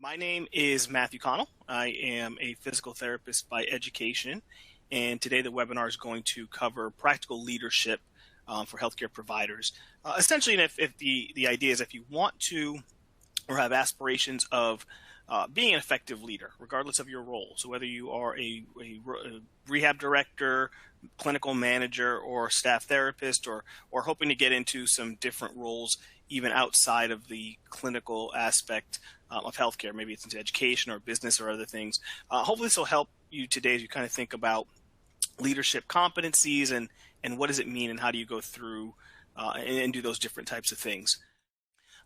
My name is Matthew Connell. I am a physical therapist by education, and today the webinar is going to cover practical leadership for healthcare providers. Essentially, and if the idea is if you want to or have aspirations of being an effective leader, regardless of your role. So whether you are a rehab director, clinical manager, or staff therapist, or hoping to get into some different roles even outside of the clinical aspect of healthcare, maybe it's into education or business or other things. Hopefully this will help you today as you kind of think about leadership competencies and what does it mean and how do you go through and do those different types of things.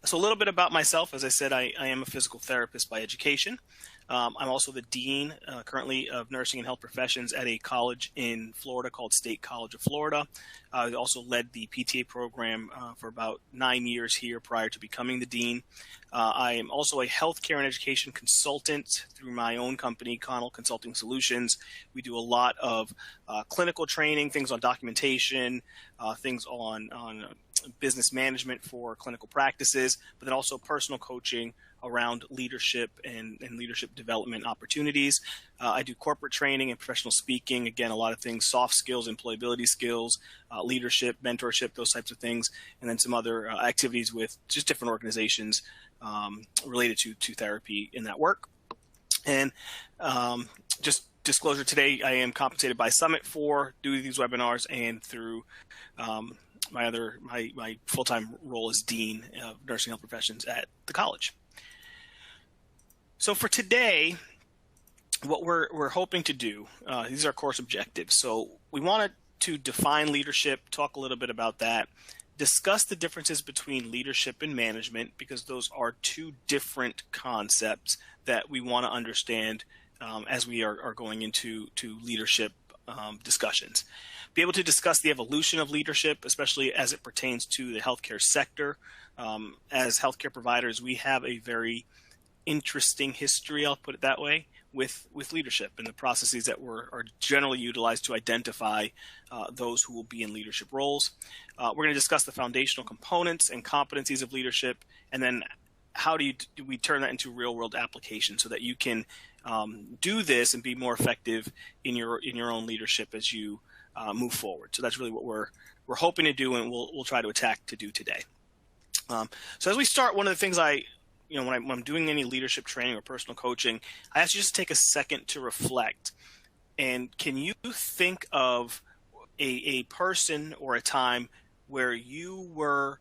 So a little bit about myself. As I said, I am a physical therapist by education. I'm also the dean currently of nursing and health professions at a college in Florida called State College of Florida. I also led the PTA program for about 9 years here prior to becoming the dean. I am also a healthcare and education consultant through my own company, Connell Consulting Solutions. We do a lot of clinical training, things on documentation, things on business management for clinical practices, but then also personal coaching around leadership and leadership development opportunities. I do corporate training and professional speaking. Again, a lot of things, soft skills, employability skills, leadership, mentorship, those types of things, and then some other activities with just different organizations related to therapy in that work. And just disclosure, today I am compensated by Summit for doing these webinars and through my full-time role as Dean of Nursing Health Professions at the college. So for today, what we're hoping to do, these are our course objectives. So we wanted to define leadership, talk a little bit about that, discuss the differences between leadership and management, because those are two different concepts that we want to understand as we are going into leadership discussions. Be able to discuss the evolution of leadership, especially as it pertains to the healthcare sector. As healthcare providers, we have a very interesting history, I'll put it that way, with leadership and the processes that are generally utilized to identify those who will be in leadership roles. We're going to discuss the foundational components and competencies of leadership, and then how do we turn that into real-world application so that you can do this and be more effective in your own leadership as you move forward. So that's really what we're hoping to do, and we'll try to attack to do today. So as we start, one of the things when I'm doing any leadership training or personal coaching, I ask you just to take a second to reflect. And can you think of a person or a time where you were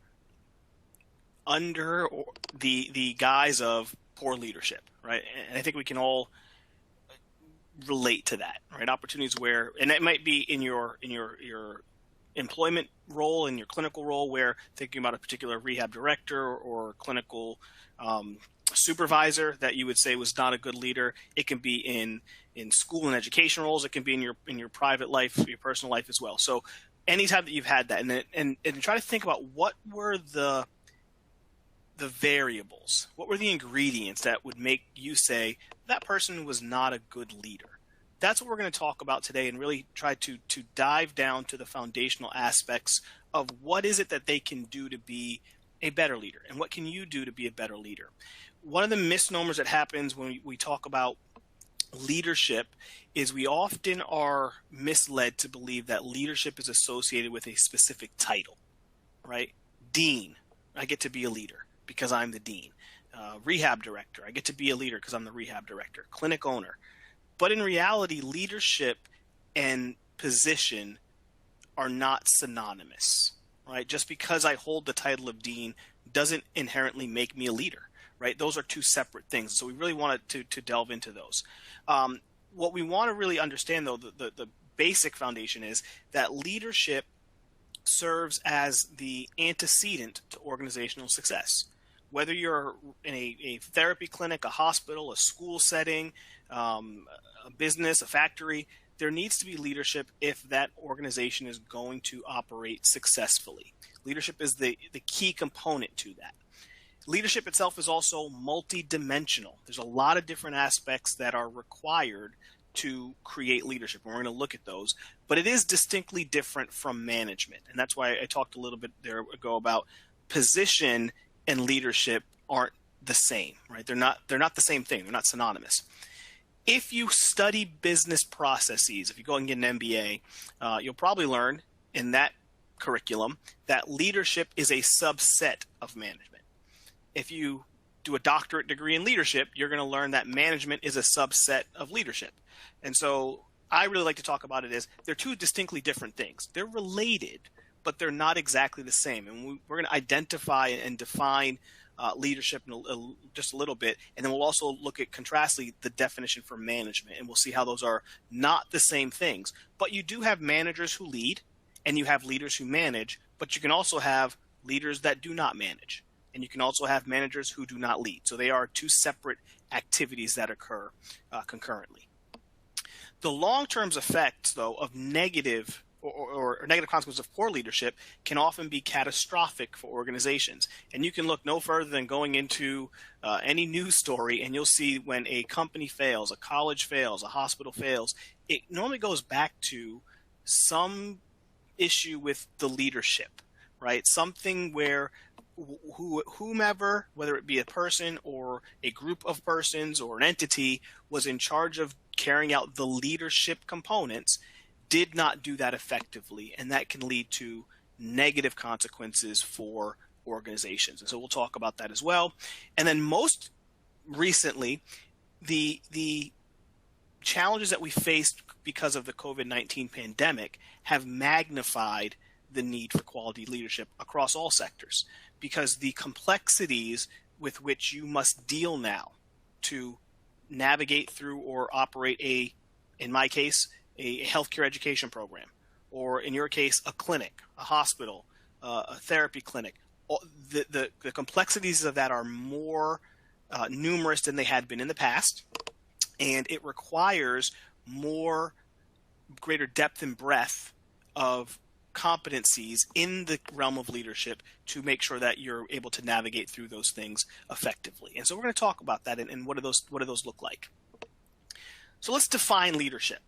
under the guise of poor leadership, right? And I think we can all relate to that, right? Opportunities where, and it might be in your employment role, in your clinical role, where thinking about a particular rehab director or clinical supervisor that you would say was not a good leader. It can be in school and education roles. It can be in your private life, your personal life as well. So anytime that you've had that, and try to think about what were the variables, what were the ingredients that would make you say that person was not a good leader. That's what we're going to talk about today, and really try to dive down to the foundational aspects of what is it that they can do to be a better leader, and what can you do to be a better leader. One of the misnomers that happens when we talk about leadership is we often are misled to believe that leadership is associated with a specific title, right? Dean, I get to be a leader because I'm the dean. Rehab director, I get to be a leader because I'm the rehab director. Clinic owner. But in reality, leadership and position are not synonymous, right? Just because I hold the title of dean doesn't inherently make me a leader, right? Those are two separate things. So we really wanted to delve into those. What we want to really understand, though, the basic foundation is that leadership serves as the antecedent to organizational success. Whether you're in a therapy clinic, a hospital, a school setting, a business, a factory, there needs to be leadership if that organization is going to operate successfully. Leadership is the key component to that. Leadership itself is also multidimensional. There's a lot of different aspects that are required to create leadership, and we're going to look at those. But it is distinctly different from management, and that's why I talked a little bit there ago about position and leadership aren't the same, right? They're not the same thing. They're not synonymous. If you study business processes, if you go and get an MBA, you'll probably learn in that curriculum that leadership is a subset of management. If you do a doctorate degree in leadership, you're going to learn that management is a subset of leadership. And so I really like to talk about it as they're two distinctly different things. They're related, but they're not exactly the same. And we're going to identify and define leadership in just a little bit. And then we'll also look at, contrastly, the definition for management. And we'll see how those are not the same things. But you do have managers who lead, and you have leaders who manage, but you can also have leaders that do not manage. And you can also have managers who do not lead. So they are two separate activities that occur concurrently. The long-term effects, though, of negative or negative consequences of poor leadership can often be catastrophic for organizations. And you can look no further than going into any news story, and you'll see when a company fails, a college fails, a hospital fails, it normally goes back to some issue with the leadership, right? Something where whomever, whether it be a person or a group of persons or an entity, was in charge of carrying out the leadership components, did not do that effectively, and that can lead to negative consequences for organizations. And so we'll talk about that as well. And then most recently, the challenges that we faced because of the COVID-19 pandemic have magnified the need for quality leadership across all sectors, because the complexities with which you must deal now to navigate through or operate in my case, a healthcare education program, or in your case, a clinic, a hospital, a therapy clinic. The complexities of that are more numerous than they had been in the past, and it requires greater depth and breadth of competencies in the realm of leadership to make sure that you're able to navigate through those things effectively. And so we're going to talk about that and what do those look like. So let's define leadership.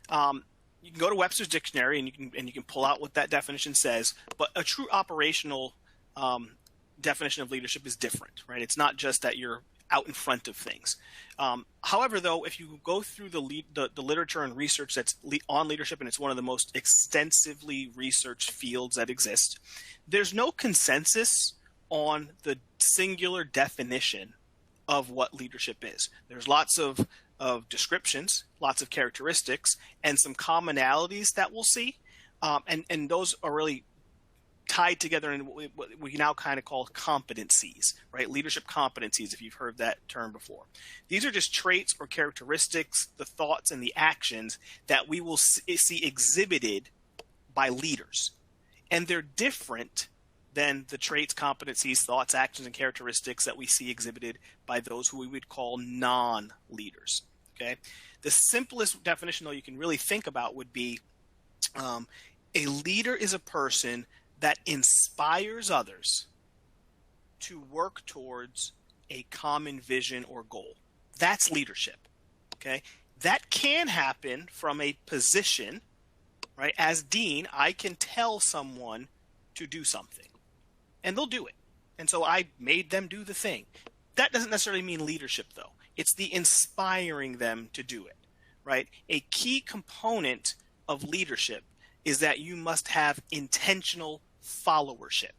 You can go to Webster's Dictionary and you can pull out what that definition says, but a true operational definition of leadership is different, right? It's not just that you're out in front of things. However, though, if you go through the literature and research that's on leadership, and it's one of the most extensively researched fields that exist, there's no consensus on the singular definition of what leadership is. There's lots of descriptions, lots of characteristics, and some commonalities that we'll see, and those are really tied together in what we now kind of call competencies, right? Leadership competencies, if you've heard that term before. These are just traits or characteristics, the thoughts and the actions that we will see exhibited by leaders. And they're different than the traits, competencies, thoughts, actions, and characteristics that we see exhibited by those who we would call non-leaders, okay? The simplest definition, though, you can really think about would be a leader is a person that inspires others to work towards a common vision or goal. That's leadership, okay? That can happen from a position, right? As dean, I can tell someone to do something, and they'll do it. And so I made them do the thing. That doesn't necessarily mean leadership, though. It's the inspiring them to do it, right? A key component of leadership is that you must have intentional followership.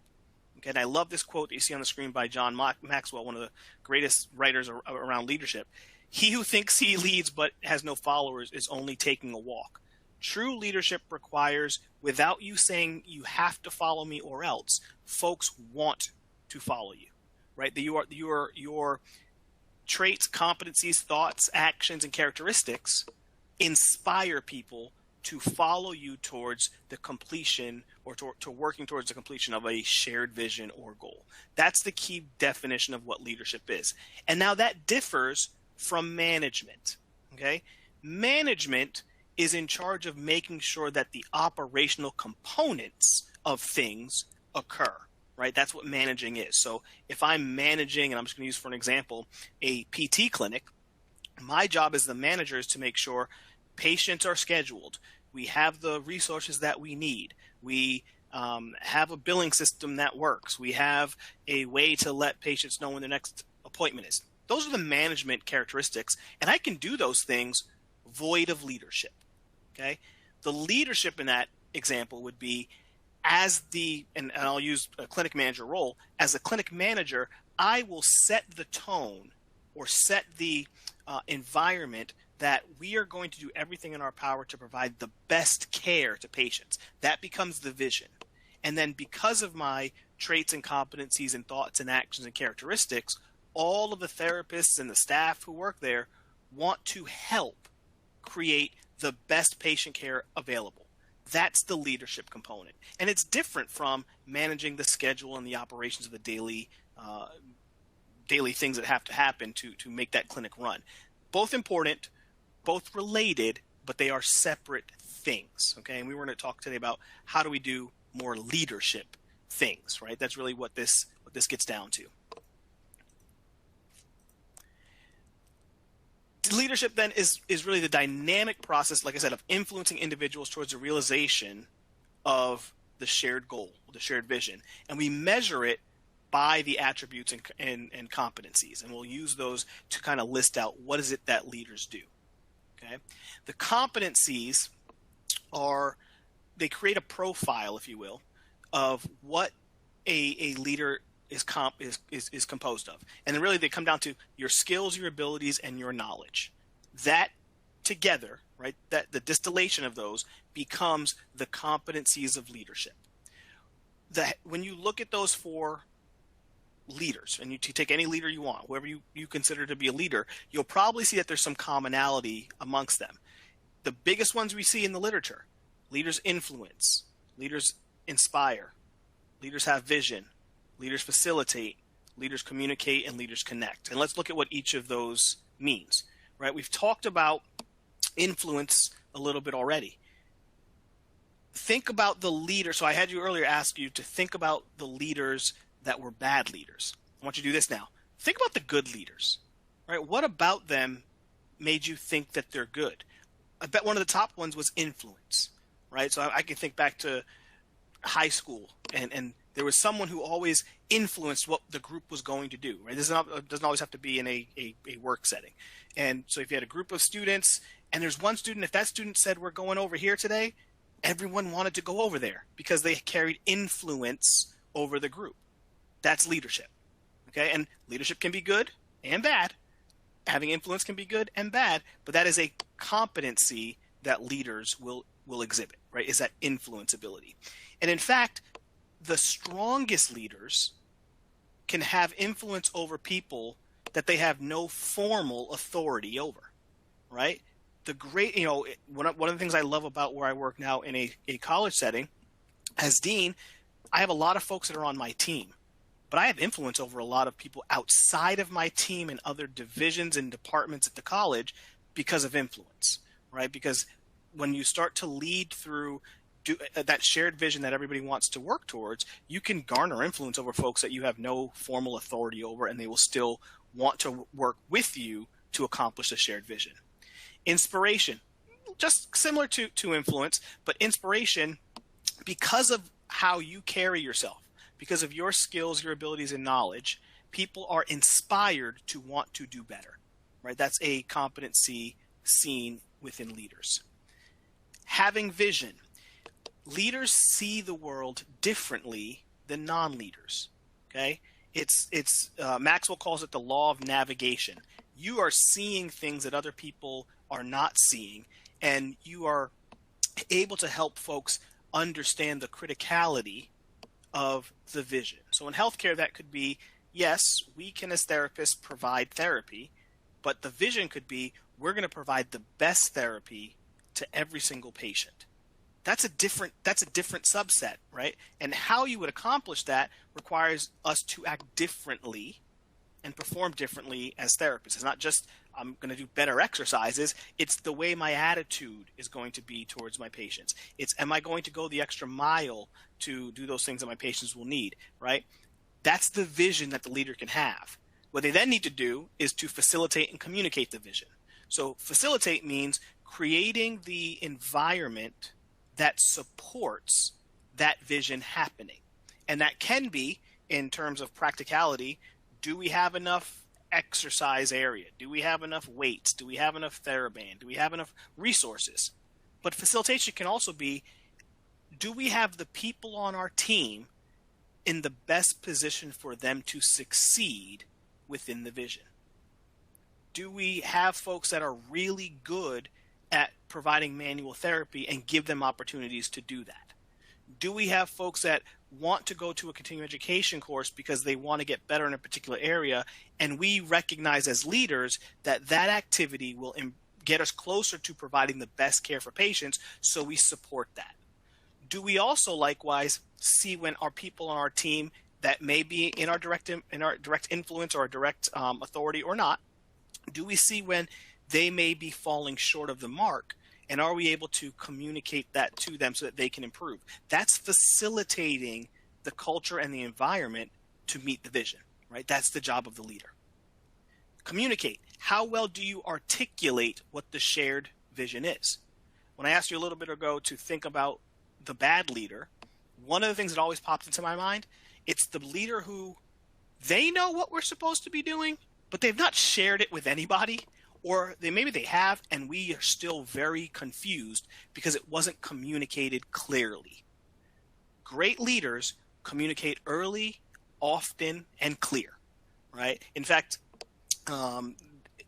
Okay, and I love this quote that you see on the screen by John Maxwell, one of the greatest writers around leadership. He who thinks he leads but has no followers is only taking a walk. True leadership requires, without you saying you have to follow me or else, folks want to follow you, right? Your traits, competencies, thoughts, actions, and characteristics inspire people to follow you towards the completion or to working towards the completion of a shared vision or goal. That's the key definition of what leadership is. And now that differs from management, okay? Management is in charge of making sure that the operational components of things occur, right? That's what managing is. So if I'm managing, and I'm just going to use for an example, a PT clinic, my job as the manager is to make sure patients are scheduled. We have the resources that we need. We have a billing system that works. We have a way to let patients know when their next appointment is. Those are the management characteristics, and I can do those things void of leadership. Okay, the leadership in that example would be and I'll use a clinic manager role. As a clinic manager, I will set the tone or set the environment that we are going to do everything in our power to provide the best care to patients. That becomes the vision. And then because of my traits and competencies and thoughts and actions and characteristics, all of the therapists and the staff who work there want to help create the best patient care available. That's the leadership component. And it's different from managing the schedule and the operations of the daily things that have to happen to make that clinic run. Both important, both related, but they are separate things. Okay, and we were going to talk today about how do we do more leadership things, right? That's really what this gets down to. Leadership then is really the dynamic process, like I said, of influencing individuals towards the realization of the shared goal, the shared vision. And we measure it by the attributes and competencies. And we'll use those to kind of list out what is it that leaders do. Okay, the competencies they create a profile, if you will, of what a leader is composed of. And then really they come down to your skills, your abilities, and your knowledge. That together, right, that the distillation of those becomes the competencies of leadership. When you look at those four leaders, and you take any leader you want, whoever you consider to be a leader, you'll probably see that there's some commonality amongst them. The biggest ones we see in the literature: leaders influence, leaders inspire, leaders have vision, leaders facilitate, leaders communicate, and leaders connect. And let's look at what each of those means, right? We've talked about influence a little bit already. Think about the leader. So I had you earlier ask you to think about the leaders that were bad leaders. I want you to do this now. Think about the good leaders, right? What about them made you think that they're good? I bet one of the top ones was influence, right? So I can think back to high school, and there was someone who always influenced what the group was going to do, right? This doesn't always have to be in a work setting. And so if you had a group of students and there's one student, if that student said we're going over here today, everyone wanted to go over there because they carried influence over the group. That's leadership. Okay, and leadership can be good and bad. Having influence can be good and bad, but that is a competency that leaders will exhibit, right? Is that influence ability. And in fact, the strongest leaders can have influence over people that they have no formal authority over, right? One of the things I love about where I work now in a college setting, as dean, I have a lot of folks that are on my team, but I have influence over a lot of people outside of my team and other divisions and departments at the college because of influence, right? Because when you start to lead through that shared vision that everybody wants to work towards, you can garner influence over folks that you have no formal authority over, and they will still want to work with you to accomplish the shared vision. Inspiration, just similar to influence, but inspiration, because of how you carry yourself, because of your skills, your abilities, and knowledge, people are inspired to want to do better, right? That's a competency seen within leaders. Having vision. Leaders see the world differently than non-leaders, okay? It's Maxwell calls it the law of navigation. You are seeing things that other people are not seeing, and you are able to help folks understand the criticality of the vision. So in healthcare, that could be, yes, we can as therapists provide therapy, but the vision could be we're going to provide the best therapy to every single patient. That's a different subset, right? And how you would accomplish that requires us to act differently and perform differently as therapists. It's not just I'm going to do better exercises. It's the way my attitude is going to be towards my patients. It's am I going to go the extra mile to do those things that my patients will need, right? That's the vision that the leader can have. What they then need to do is to facilitate and communicate the vision. So facilitate means creating the environment that supports that vision happening. And that can be, in terms of practicality, do we have enough exercise area? Do we have enough weights? Do we have enough TheraBand? Do we have enough resources? But facilitation can also be, do we have the people on our team in the best position for them to succeed within the vision? Do we have folks that are really good at providing manual therapy and give them opportunities to do that? Do we have folks that want to go to a continuing education course because they want to get better in a particular area, and we recognize as leaders that that activity will get us closer to providing the best care for patients, so we support that? Do we also likewise see when our people on our team that may be in our direct influence or direct authority or not, do we see when they may be falling short of the mark, and are we able to communicate that to them so that they can improve? That's facilitating the culture and the environment to meet the vision, right? That's the job of the leader. Communicate. How well do you articulate what the shared vision is? When I asked you a little bit ago to think about the bad leader, one of the things that always pops into my mind, it's the leader who they know what we're supposed to be doing, but they've not shared it with anybody, or maybe they have, and we are still very confused because it wasn't communicated clearly. Great leaders communicate early, often, and clear, right? In fact,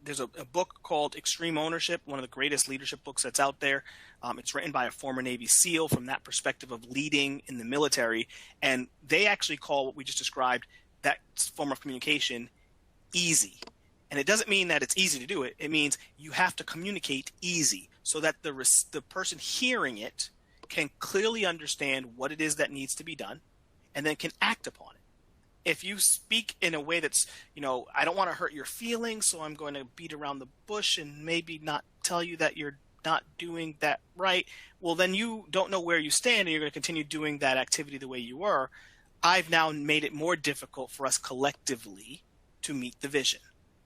there's a book called Extreme Ownership, one of the greatest leadership books that's out there. It's written by a former Navy SEAL from that perspective of leading in the military, and they actually call what we just described, that form of communication, easy. And it doesn't mean that it's easy to do it. It means you have to communicate easy so that the person hearing it can clearly understand what it is that needs to be done and then can act upon it. If you speak in a way that's, I don't want to hurt your feelings, so I'm going to beat around the bush and maybe not tell you that you're not doing that right, well, then you don't know where you stand and you're going to continue doing that activity the way you were. I've now made it more difficult for us collectively to meet the vision,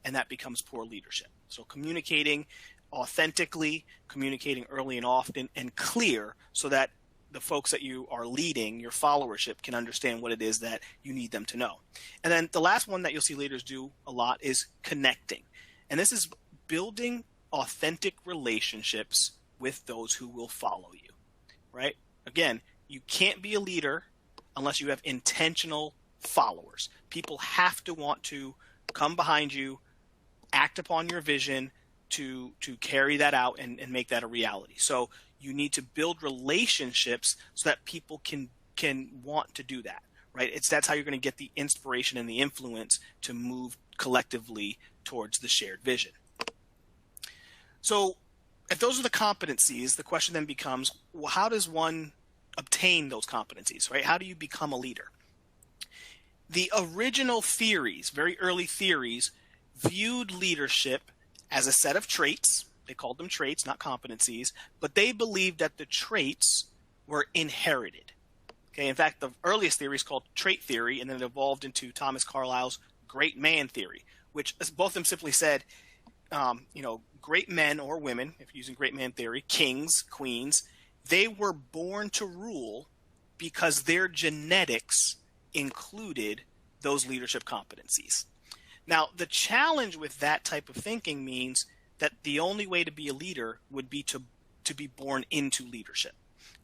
and that becomes poor leadership. So communicating authentically, communicating early and often and clear so that the folks that you are leading, your followership, can understand what it is that you need them to know. And then the last one that you'll see leaders do a lot is connecting. And this is building authentic relationships with those who will follow you, right? Again, you can't be a leader unless you have intentional followers. People have to want to come behind you, act upon your vision to carry that out and make that a reality. So you need to build relationships so that people can want to do that, right? That's how you're going to get the inspiration and the influence to move collectively towards the shared vision. So if those are the competencies, the question then becomes, well, how does one obtain those competencies, right? How do you become a leader? The original theories, very early theories, viewed leadership as a set of traits. They called them traits, not competencies, but they believed that the traits were inherited. Okay, in fact, the earliest theory is called trait theory, and then it evolved into Thomas Carlyle's great man theory, which both of them simply said, great men or women, if you're using great man theory, kings, queens, they were born to rule because their genetics included those leadership competencies. Now, the challenge with that type of thinking means that the only way to be a leader would be to be born into leadership.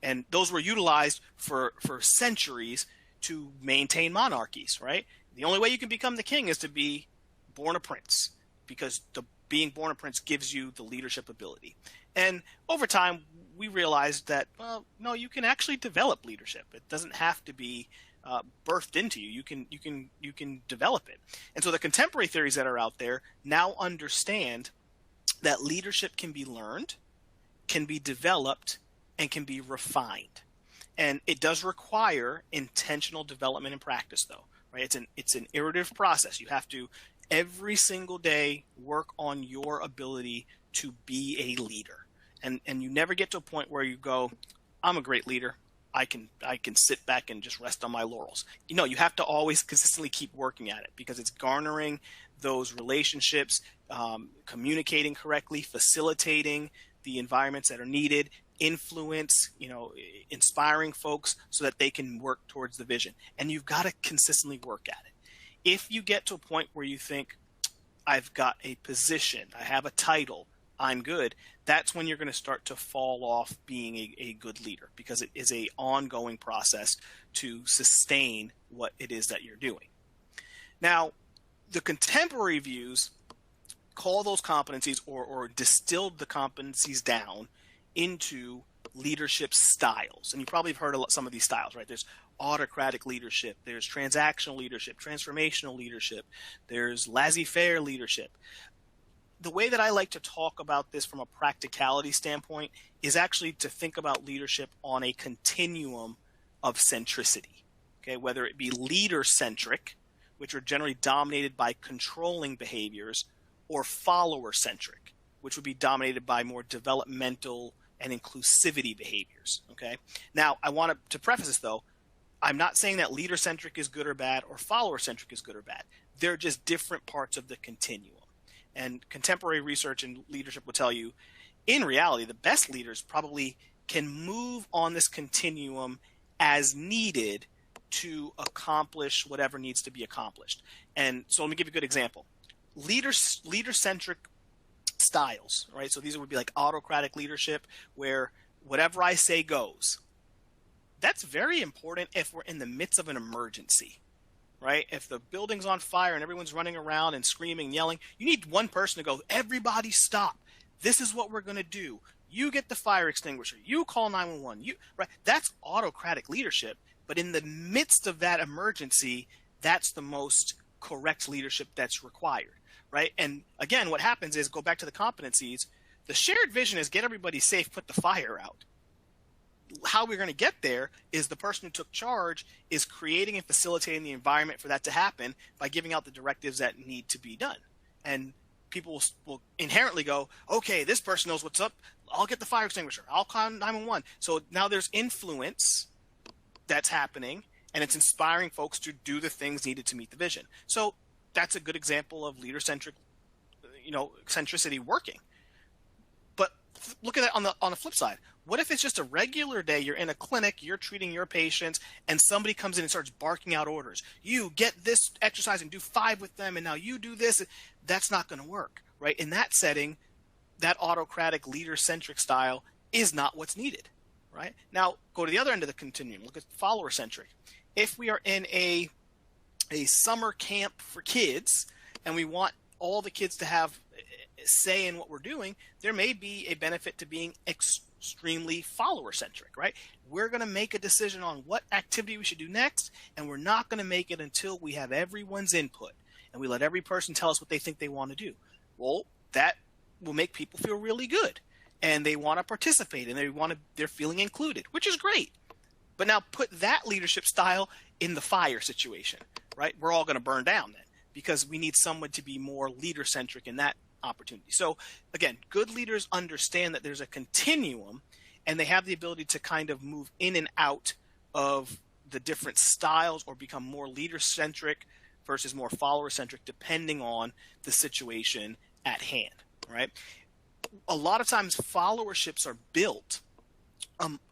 And those were utilized for centuries to maintain monarchies, right? The only way you can become the king is to be born a prince, because being born a prince gives you the leadership ability. And over time, we realized that, well, no, you can actually develop leadership. It doesn't have to be birthed into you. You can develop it. And so the contemporary theories that are out there now understand that leadership can be learned, can be developed, and can be refined. And it does require intentional development and practice, though, right? It's an iterative process. You have to every single day work on your ability to be a leader. And you never get to a point where you go, I'm a great leader. I can sit back and just rest on my laurels. You have to always consistently keep working at it, because it's garnering those relationships, communicating correctly, facilitating the environments that are needed, influence, inspiring folks so that they can work towards the vision. And you've got to consistently work at it. If you get to a point where you think, I've got a position, I have a title, I'm good, that's when you're going to start to fall off being a good leader, because it is a ongoing process to sustain what it is that you're doing. Now, the contemporary views call those competencies or distilled the competencies down into leadership styles. And you probably have heard of some of these styles, right? There's autocratic leadership, there's transactional leadership, transformational leadership, there's laissez-faire leadership. The way that I like to talk about this from a practicality standpoint is actually to think about leadership on a continuum of centricity, okay? Whether it be leader-centric, which are generally dominated by controlling behaviors, or follower-centric, which would be dominated by more developmental and inclusivity behaviors, okay? Now, I want to preface this, though. I'm not saying that leader-centric is good or bad or follower-centric is good or bad. They're just different parts of the continuum. And contemporary research and leadership will tell you, in reality, the best leaders probably can move on this continuum as needed to accomplish whatever needs to be accomplished. And so let me give you a good example. Leader-centric styles, right? So these would be like autocratic leadership, where whatever I say goes. That's very important if we're in the midst of an emergency, right? If the building's on fire and everyone's running around and screaming and yelling, you need one person to go, everybody stop. This is what we're going to do. You get the fire extinguisher. You call 911. Right? That's autocratic leadership. But in the midst of that emergency, that's the most correct leadership that's required, right? And again, what happens is, go back to the competencies, the shared vision is get everybody safe, put the fire out. How we're going to get there is the person who took charge is creating and facilitating the environment for that to happen by giving out the directives that need to be done. And people will inherently go, okay, this person knows what's up. I'll get the fire extinguisher. I'll call 911. So now there's influence that's happening, and it's inspiring folks to do the things needed to meet the vision. So that's a good example of leader-centric, centricity working. But look at that on the flip side. What if it's just a regular day, you're in a clinic, you're treating your patients, and somebody comes in and starts barking out orders. You get this exercise and do 5 with them, and now you do this. That's not going to work, right? In that setting, that autocratic leader-centric style is not what's needed, right? Now, go to the other end of the continuum. Look at follower-centric. If we are in a summer camp for kids and we want all the kids to have say in what we're doing, there may be a benefit to being extremely follower-centric, right? We're going to make a decision on what activity we should do next, and we're not going to make it until we have everyone's input and we let every person tell us what they think they want to do. Well, that will make people feel really good, and they want to participate, and they're feeling included, which is great. But now put that leadership style in the fire situation, right? We're all going to burn down then, because we need someone to be more leader-centric in that opportunity. So again, good leaders understand that there's a continuum, and they have the ability to kind of move in and out of the different styles or become more leader-centric versus more follower-centric, depending on the situation at hand, right? A lot of times followerships are built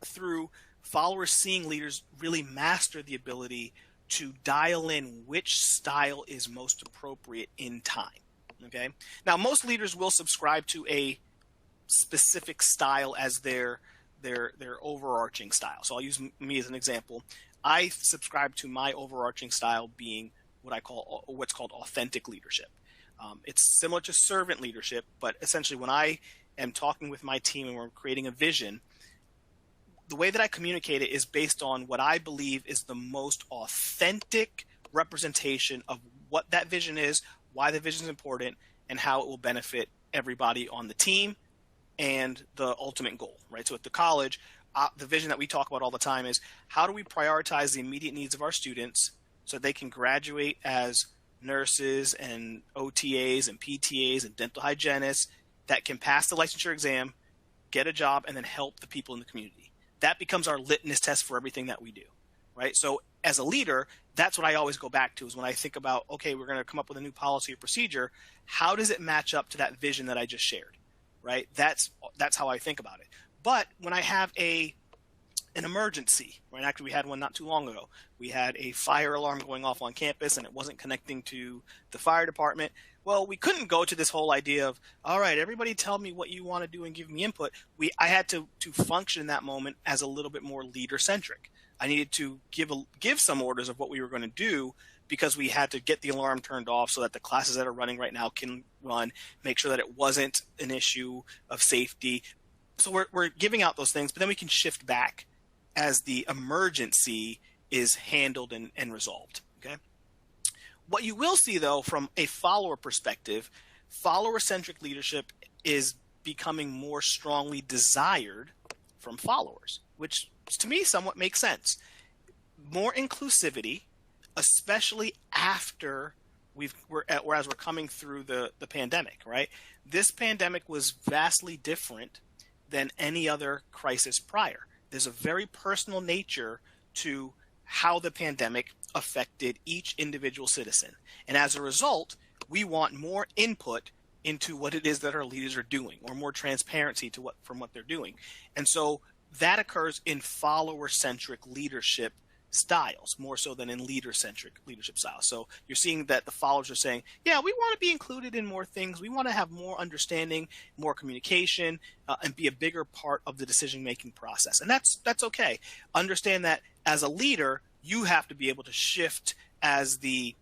through followers seeing leaders really master the ability to dial in which style is most appropriate in time. Okay. Now, most leaders will subscribe to a specific style as their overarching style. So I'll use me as an example. I subscribe to my overarching style being what's called authentic leadership. It's similar to servant leadership, but essentially when I am talking with my team and we're creating a vision, the way that I communicate it is based on what I believe is the most authentic representation of what that vision is, why the vision is important, and how it will benefit everybody on the team and the ultimate goal, right? So at the college, the vision that we talk about all the time is how do we prioritize the immediate needs of our students so they can graduate as nurses and OTAs and PTAs and dental hygienists that can pass the licensure exam, get a job, and then help the people in the community. That becomes our litmus test for everything that we do, right? So as a leader, that's what I always go back to is when I think about, okay, we're going to come up with a new policy or procedure, how does it match up to that vision that I just shared, right? That's how I think about it. But when I have a an emergency, right? Actually, we had one not too long ago. We had a fire alarm going off on campus and it wasn't connecting to the fire department. Well, we couldn't go to this whole idea of, all right, everybody tell me what you want to do and give me input. I had to function in that moment as a little bit more leader centric. I needed to give some orders of what we were going to do, because we had to get the alarm turned off so that the classes that are running right now can run, make sure that it wasn't an issue of safety. So we're giving out those things, but then we can shift back as the emergency is handled and resolved. Okay. What you will see, though, from a follower perspective, follower-centric leadership is becoming more strongly desired from followers, which to me somewhat makes sense. More inclusivity, especially after we're coming through the pandemic, right? This pandemic was vastly different than any other crisis prior. There's a very personal nature to how the pandemic affected each individual citizen. And as a result, we want more input into what it is that our leaders are doing, or more transparency from what they're doing. And so that occurs in follower-centric leadership styles more so than in leader-centric leadership styles. So you're seeing that the followers are saying, yeah, we want to be included in more things. We want to have more understanding, more communication, and be a bigger part of the decision-making process. And that's okay. Understand that as a leader, you have to be able to shift as the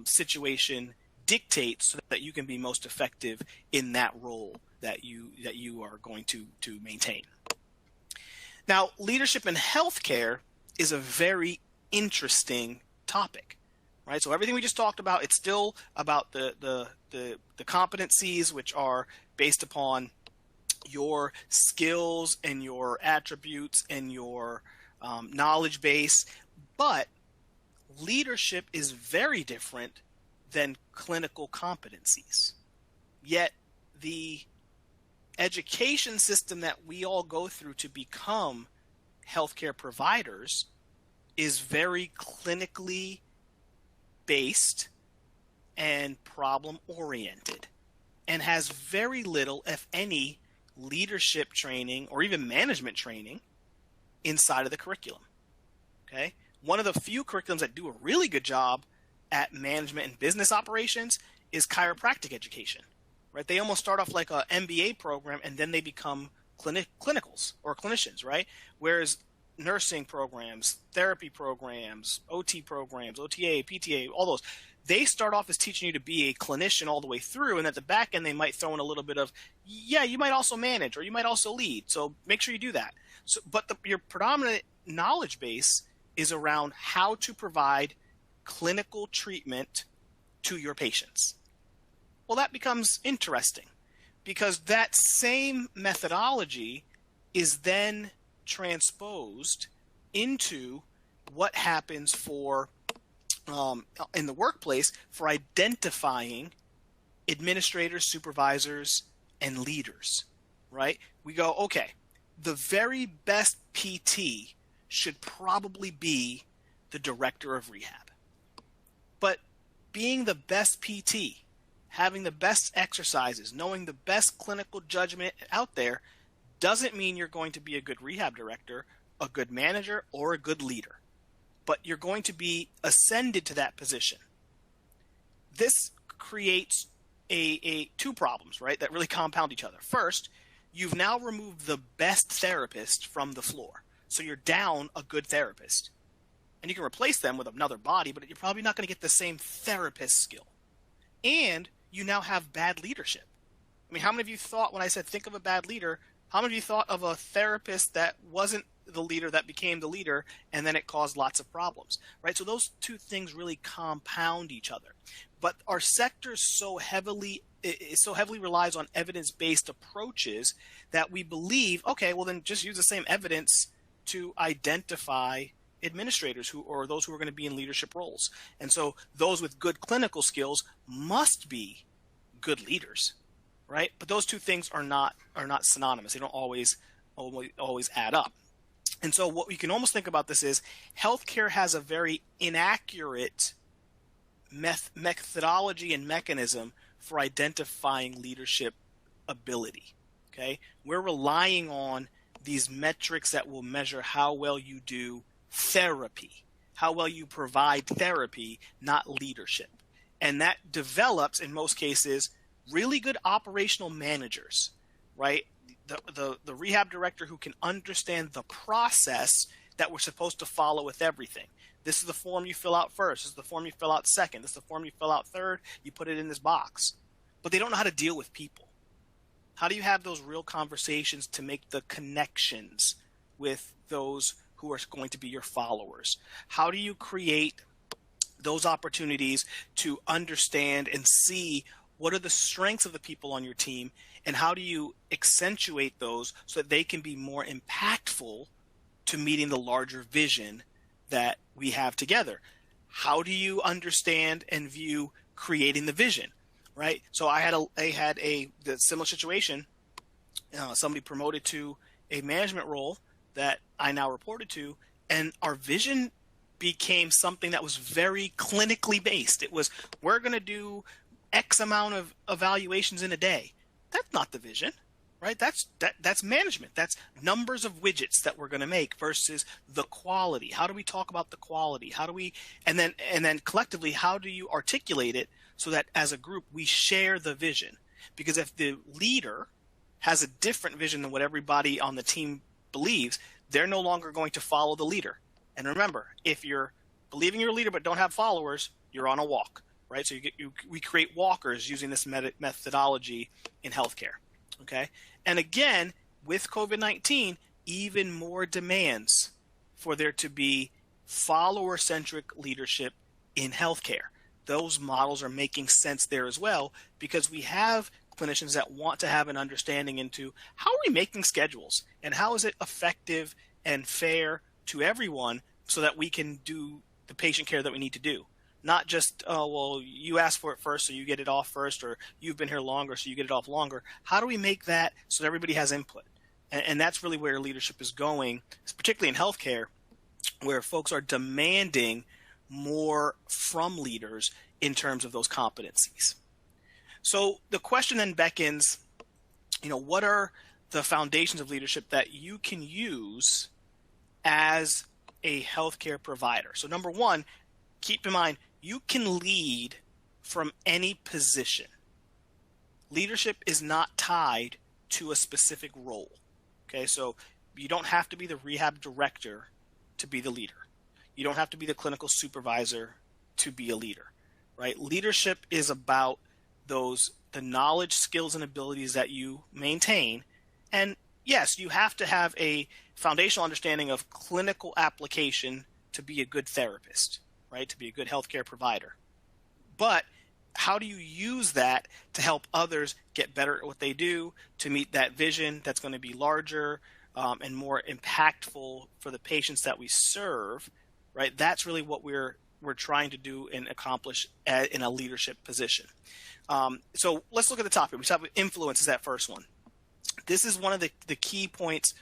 situation dictates so that you can be most effective in that role that you are going to maintain. Now, leadership in healthcare is a very interesting topic, right? So everything we just talked about, it's still about the competencies, which are based upon your skills and your attributes and your knowledge base. But leadership is very different than clinical competencies. Yet the education system that we all go through to become healthcare providers is very clinically based and problem oriented, and has very little, if any, leadership training or even management training inside of the curriculum. Okay? One of the few curriculums that do a really good job at management and business operations is chiropractic education. Right? They almost start off like an MBA program and then they become clinicals or clinicians, right? Whereas nursing programs, therapy programs, OT programs, OTA, PTA, all those, they start off as teaching you to be a clinician all the way through, and at the back end they might throw in a little bit of, yeah, you might also manage or you might also lead, so make sure you do that. So, but your predominant knowledge base is around how to provide clinical treatment to your patients. Well, that becomes interesting because that same methodology is then transposed into what happens for in the workplace for identifying administrators, supervisors, and leaders, right? We go, okay, the very best PT should probably be the director of rehab. But being the best PT, having the best exercises, knowing the best clinical judgment out there doesn't mean you're going to be a good rehab director, a good manager, or a good leader. But you're going to be ascended to that position. This creates two problems, right, that really compound each other. First, you've now removed the best therapist from the floor. So you're down a good therapist. And you can replace them with another body, but you're probably not going to get the same therapist skill. And you now have bad leadership. I mean, how many of you thought when I said think of a bad leader, how many of you thought of a therapist that wasn't the leader that became the leader and then it caused lots of problems, right? So those two things really compound each other. But our sector so heavily relies on evidence-based approaches that we believe, okay, well then just use the same evidence to identify administrators or those who are going to be in leadership roles. And so those with good clinical skills must be good leaders, right? But those two things are not synonymous. They don't always add up. And so what we can almost think about this is healthcare has a very inaccurate methodology and mechanism for identifying leadership ability. Okay, we're relying on these metrics that will measure how well you do therapy, how well you provide therapy, not leadership. And that develops, in most cases, really good operational managers, right? The rehab director who can understand the process that we're supposed to follow with everything. This is the form you fill out first. This is the form you fill out second. This is the form you fill out third. You put it in this box. But they don't know how to deal with people. How do you have those real conversations to make the connections with those who are going to be your followers? How do you create those opportunities to understand and see what are the strengths of the people on your team, and how do you accentuate those so that they can be more impactful to meeting the larger vision that we have together? How do you understand and view creating the vision, right? So I had the similar situation. Somebody promoted to a management role that I now reported to, and our vision became something that was very clinically based. It was, we're going to do X amount of evaluations in a day. That's not the vision, right? That's management. That's numbers of widgets that we're going to make versus the quality. How do we talk about the quality? How do we, and then collectively, how do you articulate it so that as a group we share the vision? Because if the leader has a different vision than what everybody on the team believes, they're no longer going to follow the leader. And remember, if you're believing you're a leader but don't have followers, you're on a walk, right? So we create walkers using this methodology in healthcare, okay? And again, with COVID-19, even more demands for there to be follower-centric leadership in healthcare. Those models are making sense there as well, because we have clinicians that want to have an understanding into how are we making schedules and how is it effective and fair to everyone so that we can do the patient care that we need to do. Not just, oh, well, you asked for it first, so you get it off first, or you've been here longer, so you get it off longer. How do we make that so that everybody has input? And that's really where leadership is going, particularly in healthcare, where folks are demanding more from leaders in terms of those competencies. So the question then beckons, what are the foundations of leadership that you can use as a healthcare provider? So number one, keep in mind, you can lead from any position. Leadership is not tied to a specific role. Okay, so you don't have to be the rehab director to be the leader. You don't have to be the clinical supervisor to be a leader, right? Leadership is about the knowledge, skills, and abilities that you maintain. And yes, you have to have a foundational understanding of clinical application to be a good therapist, right? To be a good healthcare provider. But how do you use that to help others get better at what they do, to meet that vision that's going to be larger and more impactful for the patients that we serve, right? That's really what we're trying to do and accomplish in a leadership position. So let's look at the topic. We talk about influence is that first one. This is one of the key points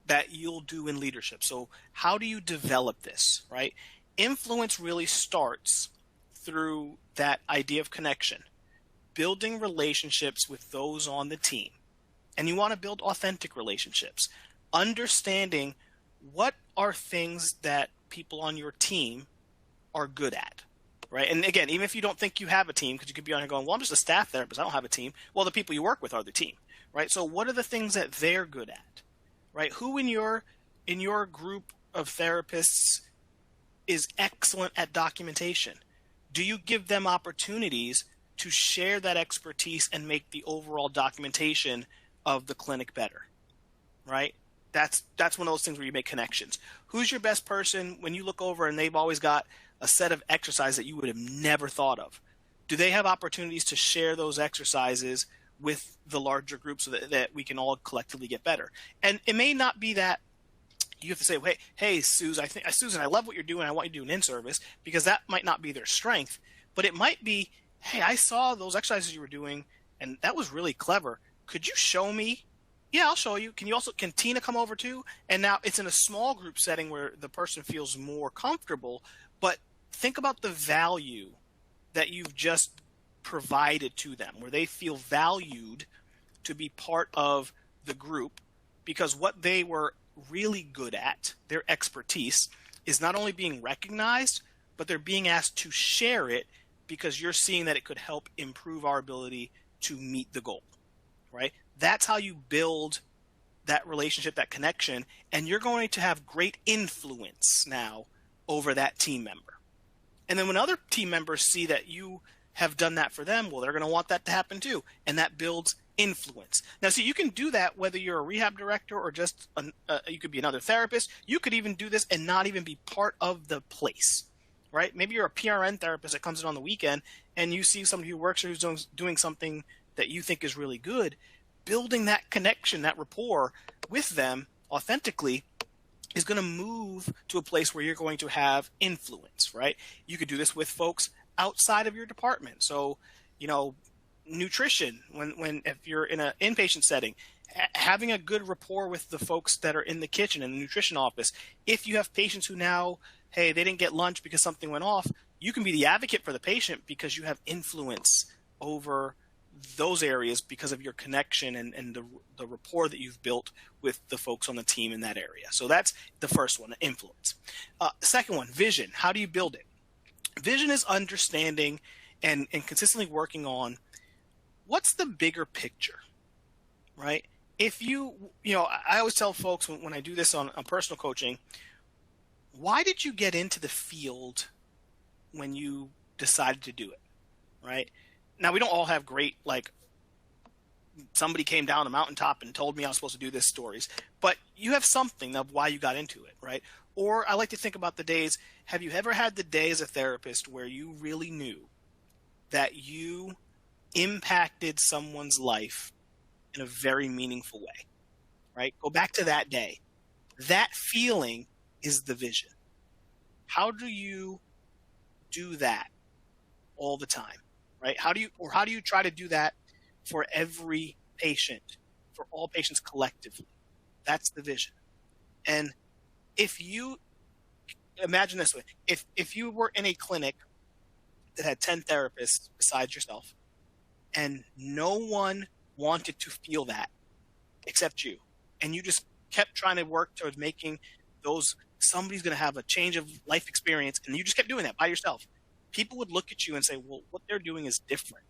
that you'll do in leadership. So how do you develop this, right? Influence really starts through that idea of connection, building relationships with those on the team. And you want to build authentic relationships, understanding what are things that people on your team are good at, right? And again, even if you don't think you have a team, because you could be on here going, well, I'm just a staff therapist, I don't have a team. Well, the people you work with are the team, right? So what are the things that they're good at, right? Who in your group of therapists is excellent at documentation? Do you give them opportunities to share that expertise and make the overall documentation of the clinic better, right? That's one of those things where you make connections. Who's your best person when you look over and they've always got a set of exercises that you would have never thought of? Do they have opportunities to share those exercises with the larger group so that we can all collectively get better? And it may not be that you have to say, hey, Susan, I love what you're doing. I want you to do an in-service, because that might not be their strength. But it might be, hey, I saw those exercises you were doing, and that was really clever. Could you show me? Yeah, I'll show you. Can Tina come over too? And now it's in a small group setting where the person feels more comfortable. But think about the value that you've just provided to them, where they feel valued to be part of the group. because what they were really good at, their expertise, is not only being recognized, but they're being asked to share it because you're seeing that it could help improve our ability to meet the goal, right? That's how you build that relationship, that connection, and you're going to have great influence now over that team member. And then when other team members see that you have done that for them, well, they're going to want that to happen too. And that builds influence. Now, see, you can do that whether you're a rehab director or just you could be another therapist. You could even do this and not even be part of the place, right? Maybe you're a PRN therapist that comes in on the weekend and you see somebody who works or who's doing something that you think is really good. Building that connection, that rapport with them authentically is going to move to a place where you're going to have influence, right? You could do this with folks outside of your department. So, nutrition, when if you're in an inpatient setting, having a good rapport with the folks that are in the kitchen in the nutrition office. If you have patients who now, hey, they didn't get lunch because something went off, you can be the advocate for the patient because you have influence over those areas because of your connection and the rapport that you've built with the folks on the team in that area. So that's the first one, influence. Second one, vision. How do you build it? Vision is understanding and consistently working on what's the bigger picture, right? If I always tell folks when I do this on personal coaching, why did you get into the field when you decided to do it, right? Now, we don't all have great, somebody came down a mountaintop and told me I was supposed to do this stories, but you have something of why you got into it, right? Or I like to think about the days, have you ever had the day as a therapist where you really knew that you impacted someone's life in a very meaningful way, right? Go back to that day. That feeling is the vision. How do you do that all the time, right? How do you try to do that for every patient, for all patients collectively? That's the vision. And if you imagine this way, if you were in a clinic that had 10 therapists besides yourself, and no one wanted to feel that except you, and you just kept trying to work towards making somebody's going to have a change of life experience, and you just kept doing that by yourself, people would look at you and say, well, what they're doing is different,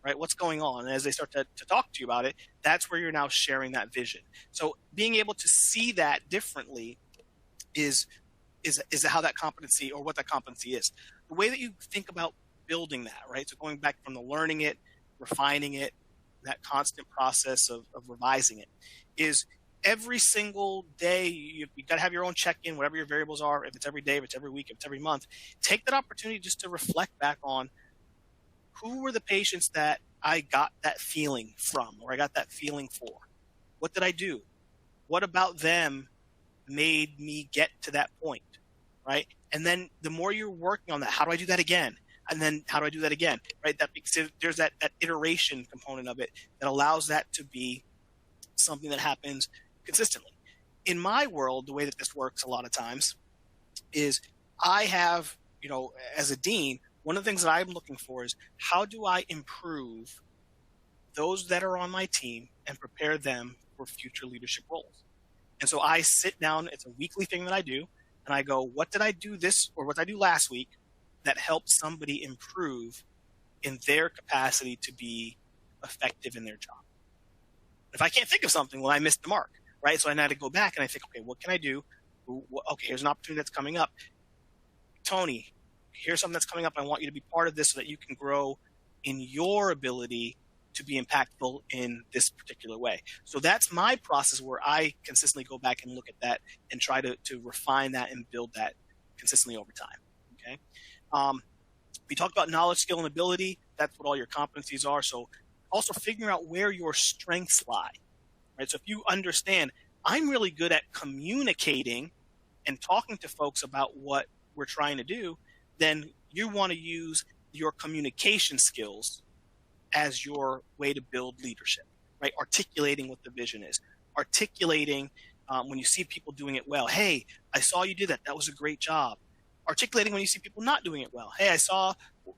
right? What's going on? And as they start to talk to you about it, that's where you're now sharing that vision. So being able to see that differently is how that competency, or what that competency is. The way that you think about building that, right? So going back from the learning it, refining it, that constant process of revising it, is every single day you got to have your own check-in, whatever your variables are. If it's every day, if it's every week, if it's every month, take that opportunity just to reflect back on who were the patients that I got that feeling from, or I got that feeling for. What did I do? What about them made me get to that point, right? And then the more you're working on that, how do I do that again? And then how do I do that again, right? There's that iteration component of it that allows that to be something that happens consistently. In my world, the way that this works a lot of times is I have, as a dean, one of the things that I'm looking for is how do I improve those that are on my team and prepare them for future leadership roles? And so I sit down, it's a weekly thing that I do, and I go, what did I do what did I do last week that helped somebody improve in their capacity to be effective in their job? If I can't think of something, well, I missed the mark, right? So I had to go back and I think, okay, what can I do? Okay, here's an opportunity that's coming up. Tony, here's something that's coming up. I want you to be part of this so that you can grow in your ability to be impactful in this particular way. So that's my process where I consistently go back and look at that and try to refine that and build that consistently over time. Okay. We talked about knowledge, skill, and ability. That's what all your competencies are. So also figuring out where your strengths lie, right? So if you understand, I'm really good at communicating and talking to folks about what we're trying to do, then you want to use your communication skills as your way to build leadership, right? Articulating what the vision is, articulating when you see people doing it well. Hey, I saw you did that. That was a great job. Articulating when you see people not doing it well. Hey, I saw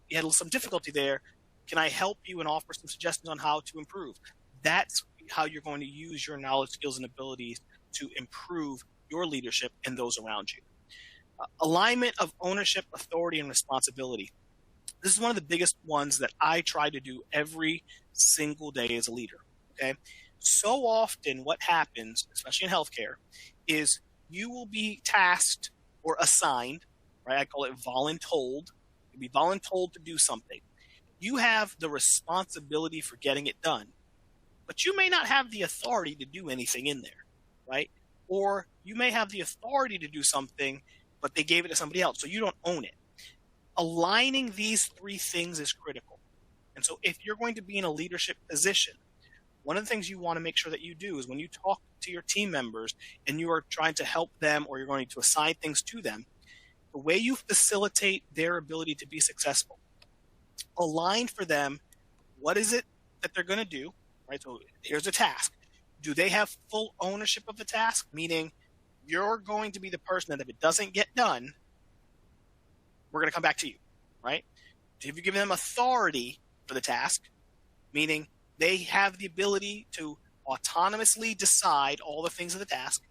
you had some difficulty there. Can I help you and offer some suggestions on how to improve? That's how you're going to use your knowledge, skills, and abilities to improve your leadership and those around you. Alignment of ownership, authority, and responsibility. This is one of the biggest ones that I try to do every single day as a leader. Okay. So often what happens, especially in healthcare, is you will be tasked or assigned, right? I call it voluntold. You'll be voluntold to do something. You have the responsibility for getting it done, but you may not have the authority to do anything in there, right? Or you may have the authority to do something, but they gave it to somebody else, so you don't own it. Aligning these three things is critical. And so if you're going to be in a leadership position, one of the things you want to make sure that you do is when you talk to your team members and you are trying to help them or you're going to assign things to them, the way you facilitate their ability to be successful, align for them what is it that they're going to do, right? So here's a task. Do they have full ownership of the task? Meaning you're going to be the person that if it doesn't get done, we're going to come back to you, right? Have you given them authority for the task? Meaning they have the ability to autonomously decide all the things of the task,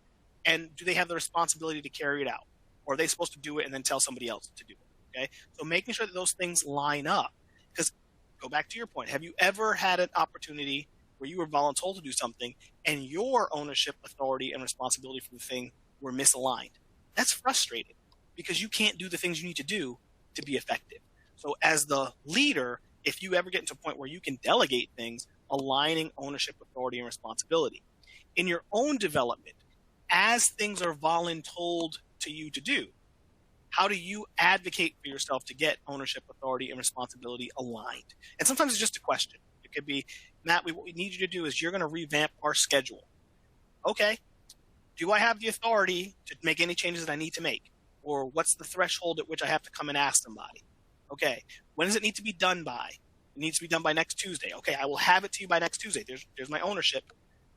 and do they have the responsibility to carry it out? Or are they supposed to do it and then tell somebody else to do it? Okay, so making sure that those things line up. Because go back to your point, have you ever had an opportunity where you were voluntold to do something and your ownership, authority, and responsibility for the thing were misaligned? That's frustrating because you can't do the things you need to do to be effective. So as the leader, if you ever get into a point where you can delegate things, aligning ownership, authority, and responsibility. In your own development, as things are voluntold to you to do, how do you advocate for yourself to get ownership, authority, and responsibility aligned? And sometimes it's just a question. It could be, Matt, what we need you to do is you're going to revamp our schedule. Okay. Do I have the authority to make any changes that I need to make? Or what's the threshold at which I have to come and ask somebody? Okay. When does it need to be done by? It needs to be done by next Tuesday. Okay. I will have it to you by next Tuesday. There's my ownership,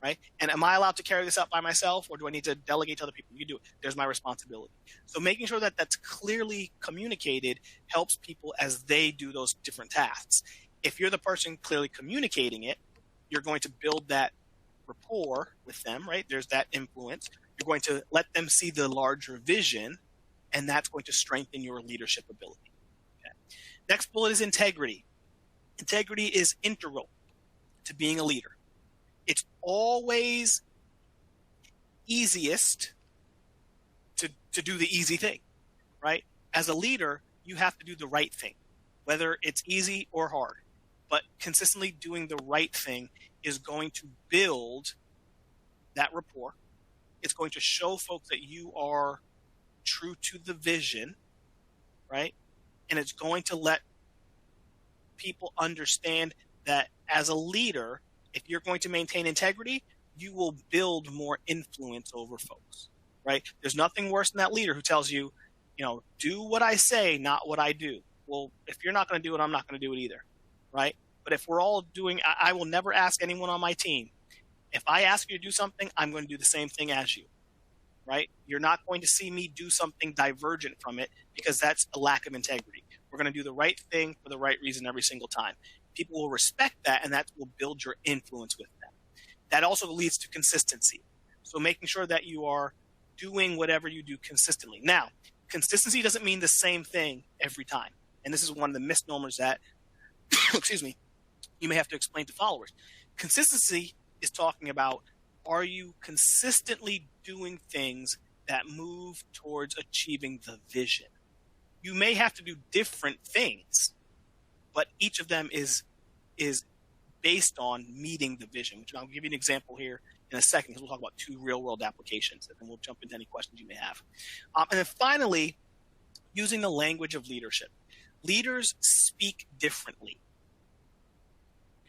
right? And am I allowed to carry this out by myself, or do I need to delegate to other people? You do it. There's my responsibility. So making sure that that's clearly communicated helps people as they do those different tasks. If you're the person clearly communicating it, you're going to build that rapport with them, right? There's that influence. You're going to let them see the larger vision, and that's going to strengthen your leadership ability. Okay. Next bullet is integrity. Integrity is integral to being a leader. It's always easiest to do the easy thing, right? As a leader, you have to do the right thing, whether it's easy or hard. But consistently doing the right thing is going to build that rapport. It's going to show folks that you are true to the vision, right? And it's going to let people understand that as a leader, if you're going to maintain integrity, you will build more influence over folks, right? There's nothing worse than that leader who tells you, do what I say, not what I do. Well, if you're not going to do it, I'm not going to do it either, right? But if we're all doing, I will never ask anyone on my team. If I ask you to do something, I'm going to do the same thing as you, right? You're not going to see me do something divergent from it because that's a lack of integrity. We're going to do the right thing for the right reason every single time. People will respect that, and that will build your influence with them. That also leads to consistency. So making sure that you are doing whatever you do consistently. Now, consistency doesn't mean the same thing every time. And this is one of the misnomers that, excuse me, you may have to explain to followers. Consistency is talking about, are you consistently doing things that move towards achieving the vision? You may have to do different things, but each of them is based on meeting the vision, which I'll give you an example here in a second, because we'll talk about 2 real-world applications, and then we'll jump into any questions you may have. And then finally, using the language of leadership. Leaders speak differently.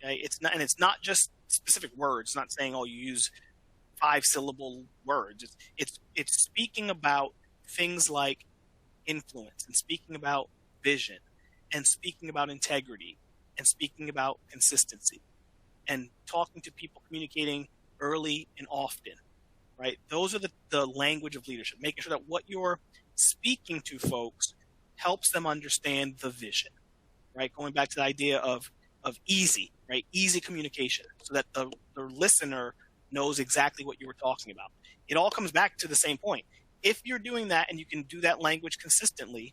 Okay, it's not just specific words. It's not saying, you use 5-syllable words. It's speaking about things like influence, and speaking about vision, and speaking about integrity, and speaking about consistency, and talking to people, communicating early and often, right? Those are the language of leadership, making sure that what you're speaking to folks helps them understand the vision, right? Going back to the idea of easy, right? right? Easy communication so that the listener knows exactly what you were talking about. It all comes back to the same point. If you're doing that and you can do that language consistently,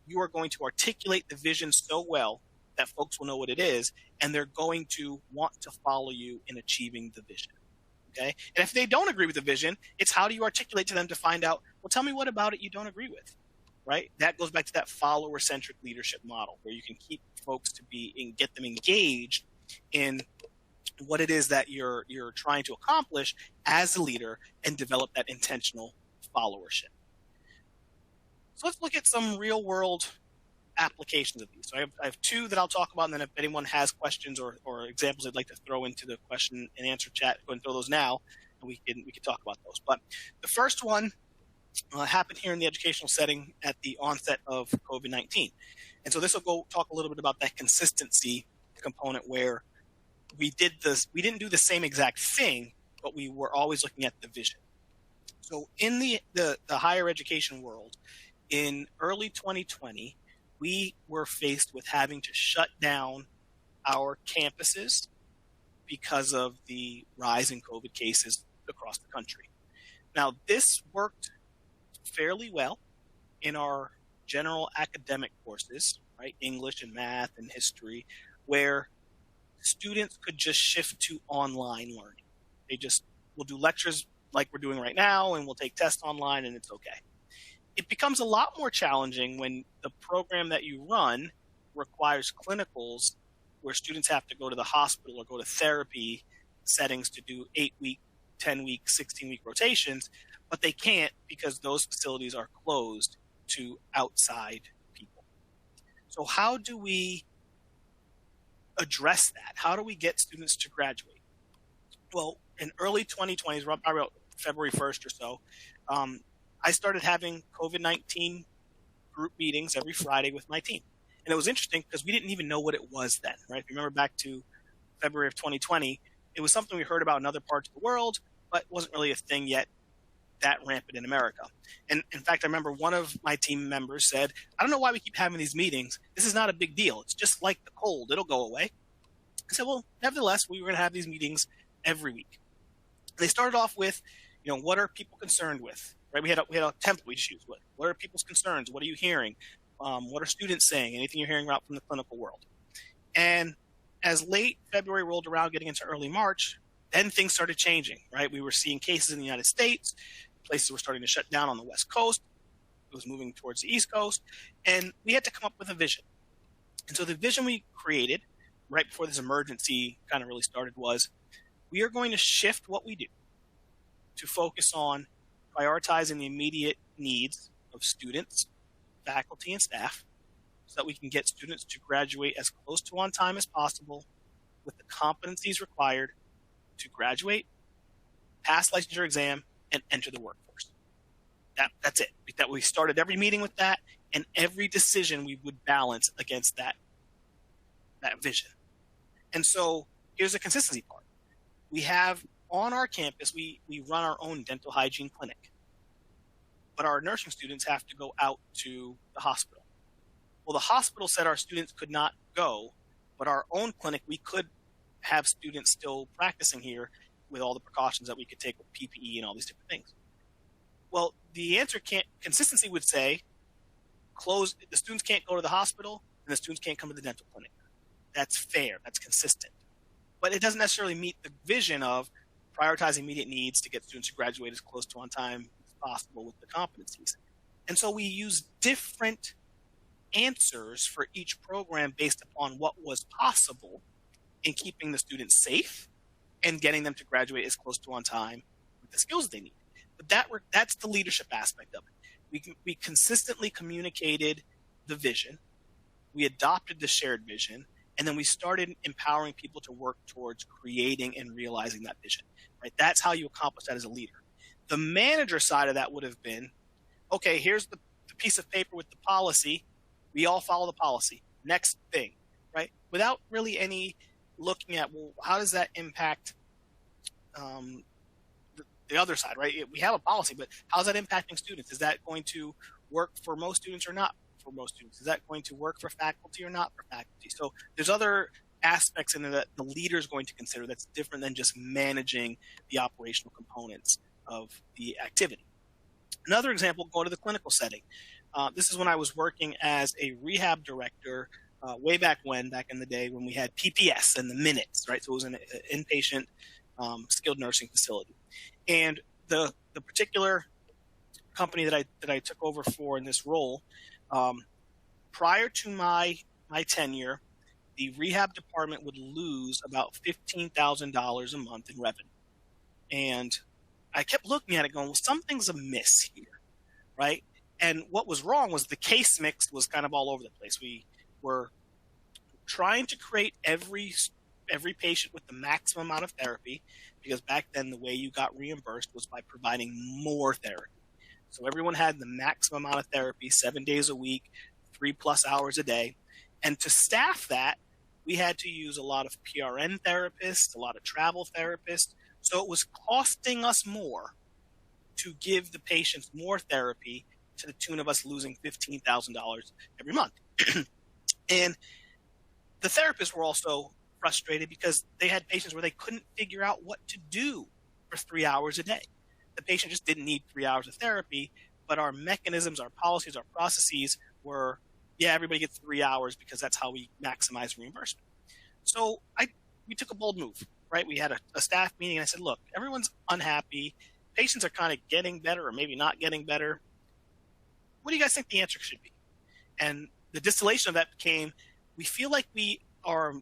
you are going to articulate the vision so well that folks will know what it is, and they're going to want to follow you in achieving the vision. Okay. And if they don't agree with the vision, it's how do you articulate to them to find out, well, tell me what about it you don't agree with, right? That goes back to that follower-centric leadership model where you can keep folks to be and get them engaged in what it is that you're trying to accomplish as a leader and develop that intentional followership. So let's look at some real world applications of these. So I have two that I'll talk about, and then if anyone has questions or examples they'd like to throw into the question and answer chat, go and throw those now, and we can talk about those. But the first one happened here in the educational setting at the onset of COVID-19. And so this will go talk a little bit about that consistency component where we didn't do the same exact thing, but we were always looking at the vision. So in the higher education world, in early 2020, we were faced with having to shut down our campuses because of the rise in COVID cases across the country. Now, this worked fairly well in our general academic courses, right? English and math and history, where students could just shift to online learning. We'll do lectures like we're doing right now, and we'll take tests online, and it's okay. It becomes a lot more challenging when the program that you run requires clinicals where students have to go to the hospital or go to therapy settings to do 8-week, 10-week, 16-week rotations, but they can't because those facilities are closed to outside people. So how do we address that? How do we get students to graduate? Well, in early 2020, about February 1st or so, I started having COVID-19 group meetings every Friday with my team. And it was interesting because we didn't even know what it was then, right? If you remember back to February of 2020, it was something we heard about in other parts of the world, but wasn't really a thing yet that rampant in America. And in fact, I remember one of my team members said, I don't know why we keep having these meetings. This is not a big deal. It's just like the cold. It'll go away. I said, well, nevertheless, we were going to have these meetings every week. They started off with, what are people concerned with? Right? We had a template we just used. What are people's concerns? What are you hearing? What are students saying? Anything you're hearing about from the clinical world? And as late February rolled around, getting into early March, then things started changing, right? We were seeing cases in the United States. Places were starting to shut down on the West Coast. It was moving towards the East Coast. And we had to come up with a vision. And so the vision we created right before this emergency kind of really started was, we are going to shift what we do to focus on prioritizing the immediate needs of students, faculty, and staff so that we can get students to graduate as close to on time as possible with the competencies required to graduate, pass licensure exam, and enter the workforce. That's it. That we started every meeting with that, and every decision we would balance against that vision. And so here's the consistency part. We have on our campus, we run our own dental hygiene clinic, but our nursing students have to go out to the hospital. Well, the hospital said our students could not go, but our own clinic, we could have students still practicing here with all the precautions that we could take with PPE and all these different things. Well, the answer consistency would say, the students can't go to the hospital and the students can't come to the dental clinic. That's fair. That's consistent. But it doesn't necessarily meet the vision of prioritizing immediate needs to get students to graduate as close to on time as possible with the competencies. And so we use different answers for each program based upon what was possible in keeping the students safe and getting them to graduate as close to on time with the skills they need. But that's the leadership aspect of it. We consistently communicated the vision. We adopted the shared vision. And then we started empowering people to work towards creating and realizing that vision. Right? That's how you accomplish that as a leader. The manager side of that would have been, okay, here's the piece of paper with the policy. We all follow the policy. Next thing, right? Without really any looking at, well, how does that impact the other side, right? We have a policy, but how's that impacting students? Is that going to work for most students or not for most students? Is that going to work for faculty or not for faculty? So there's other aspects in there that the leader is going to consider that's different than just managing the operational components of the activity. Another example, go to the clinical setting. This is when I was working as a rehab director way back in the day when we had PPS and the minutes, right? So it was an inpatient skilled nursing facility. And the particular company that I took over for in this role, prior to my tenure, the rehab department would lose about $15,000 a month in revenue. And I kept looking at it going, well, something's amiss here, right? And what was wrong was the case mix was kind of all over the place. We were trying to create every patient with the maximum amount of therapy, because back then the way you got reimbursed was by providing more therapy. So everyone had the maximum amount of therapy 7 days a week, 3+ hours a day. And to staff that, we had to use a lot of PRN therapists, a lot of travel therapists. So it was costing us more to give the patients more therapy, to the tune of us losing $15,000 every month. And the therapists were also frustrated because they had patients where they couldn't figure out what to do for 3 hours a day. The patient just didn't need 3 hours of therapy, but our mechanisms, our policies, our processes were, yeah, everybody gets 3 hours because that's how we maximize reimbursement. So we took a bold move, right? We had a staff meeting and I said, look, everyone's unhappy. Patients are kind of getting better or maybe not getting better. What do you guys think the answer should be? And the distillation of that became, we feel like we are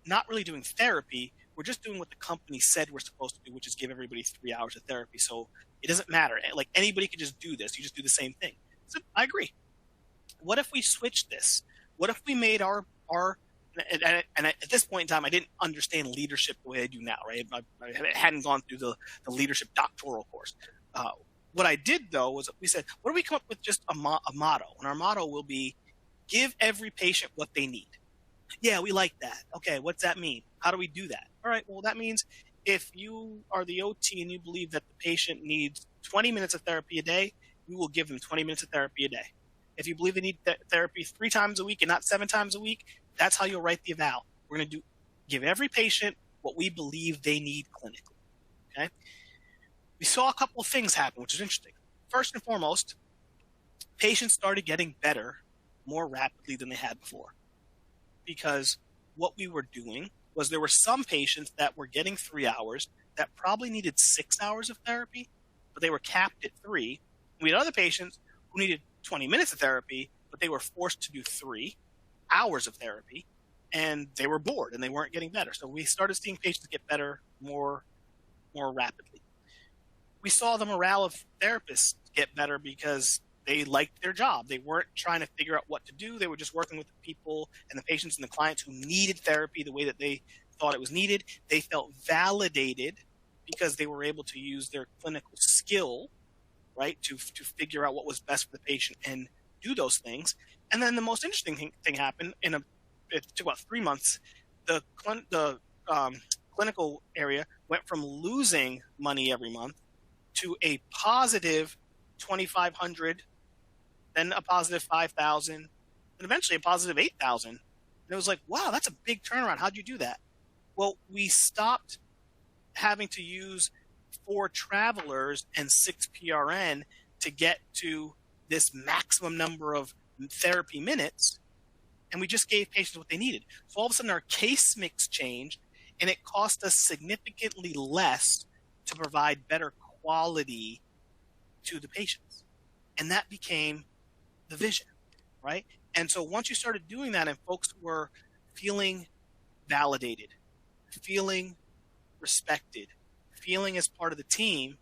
not really doing therapy. We're just doing what the company said we're supposed to do, which is give everybody 3 hours of therapy. So it doesn't matter. Like anybody could just do this. You just do the same thing. So I agree. What if we switched this? What if we made our and at this point in time, I didn't understand leadership the way I do now, right? I hadn't gone through the leadership doctoral course. What I did, though, was we said, what if we come up with just a motto? And our motto will be, give every patient what they need. Yeah, we like that. Okay, what's that mean? How do we do that? All right, well, that means if you are the OT and you believe that the patient needs 20 minutes of therapy a day, we will give them 20 minutes of therapy a day. If you believe they need therapy 3 times a week and not 7 times a week, that's how you'll write the eval. We're going to give every patient what we believe they need clinically. Okay? We saw a couple of things happen, which is interesting. First and foremost, patients started getting better more rapidly than they had before, because what we were doing was there were some patients that were getting 3 hours that probably needed 6 hours of therapy, but they were capped at 3. We had other patients who needed 20 minutes of therapy, but they were forced to do 3 hours of therapy, and they were bored and they weren't getting better. So we started seeing patients get better more rapidly. We saw the morale of therapists get better because they liked their job. They weren't trying to figure out what to do. They were just working with the people and the patients and the clients who needed therapy the way that they thought it was needed. They felt validated because they were able to use their clinical skill, right, to figure out what was best for the patient and do those things. And then the most interesting thing happened it took about 3 months. The clinical area went from losing money every month to a positive $2,500, then a positive $5,000, and eventually a positive $8,000. And it was like, wow, that's a big turnaround. How'd you do that? Well, we stopped having to use 4 travelers and 6 PRN to get to this maximum number of therapy minutes, and we just gave patients what they needed. So all of a sudden our case mix changed, and it cost us significantly less to provide better quality to the patients. And that became the vision, right? And so once you started doing that and folks were feeling validated, feeling respected, feeling as part of the team,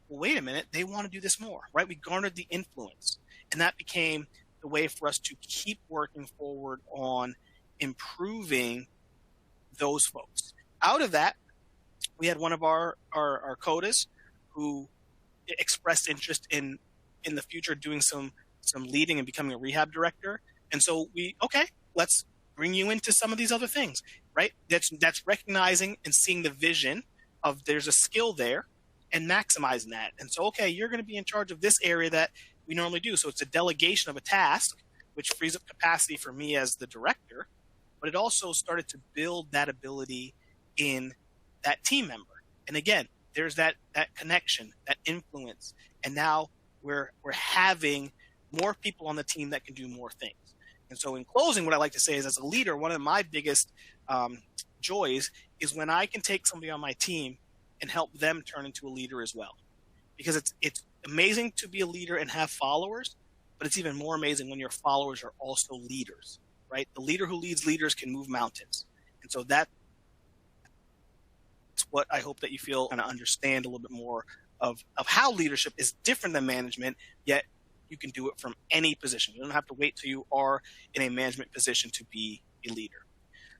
well, wait a minute, they want to do this more, right? We garnered the influence, and that became the way for us to keep working forward on improving those folks. Out of that, we had one of our CODAs who expressed interest in the future doing some leading and becoming a rehab director. And so let's bring you into some of these other things, right? That's recognizing and seeing the vision of there's a skill there and maximizing that. And so, you're going to be in charge of this area that we normally do. So it's a delegation of a task, which frees up capacity for me as the director. but it also started to build that ability in that team member. And again, there's that connection, that influence, and now we're having more people on the team that can do more things. And so, in closing, what I like to say is, as a leader, one of my biggest joys is when I can take somebody on my team and help them turn into a leader as well. Because it's amazing to be a leader and have followers, but it's even more amazing when your followers are also leaders, right? The leader who leads leaders can move mountains. And so that's what I hope that you feel and understand a little bit more of how leadership is different than management, yet you can do it from any position. You don't have to wait till you are in a management position to be a leader.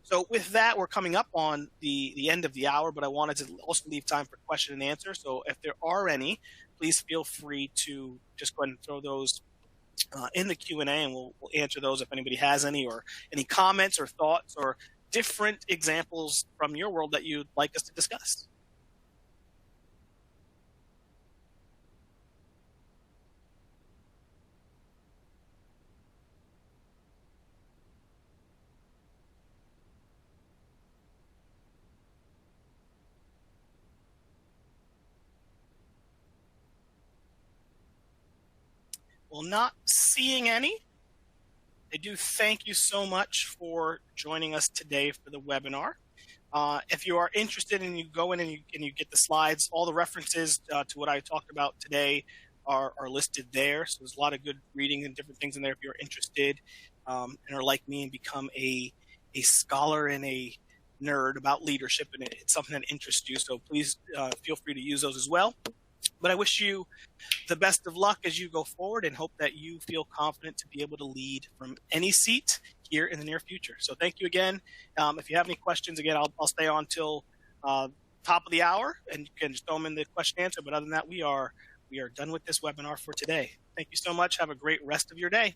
So with that, we're coming up on the end of the hour, but I wanted to also leave time for question and answer. So if there are any, please feel free to just go ahead and throw those in the Q&A, and we'll answer those if anybody has any, or any comments or thoughts or different examples from your world that you'd like us to discuss. Well, not seeing any. I do thank you so much for joining us today for the webinar. If you are interested and you go in and you get the slides, all the references to what I talked about today are listed there. So there's a lot of good reading and different things in there if you're interested and are like me and become a scholar and a nerd about leadership, and it's something that interests you. So please feel free to use those as well. But I wish you the best of luck as you go forward, and hope that you feel confident to be able to lead from any seat here in the near future. So thank you again. If you have any questions, again, I'll stay on till top of the hour, and you can just throw them in the question and answer. But other than that, we are done with this webinar for today. Thank you so much. Have a great rest of your day.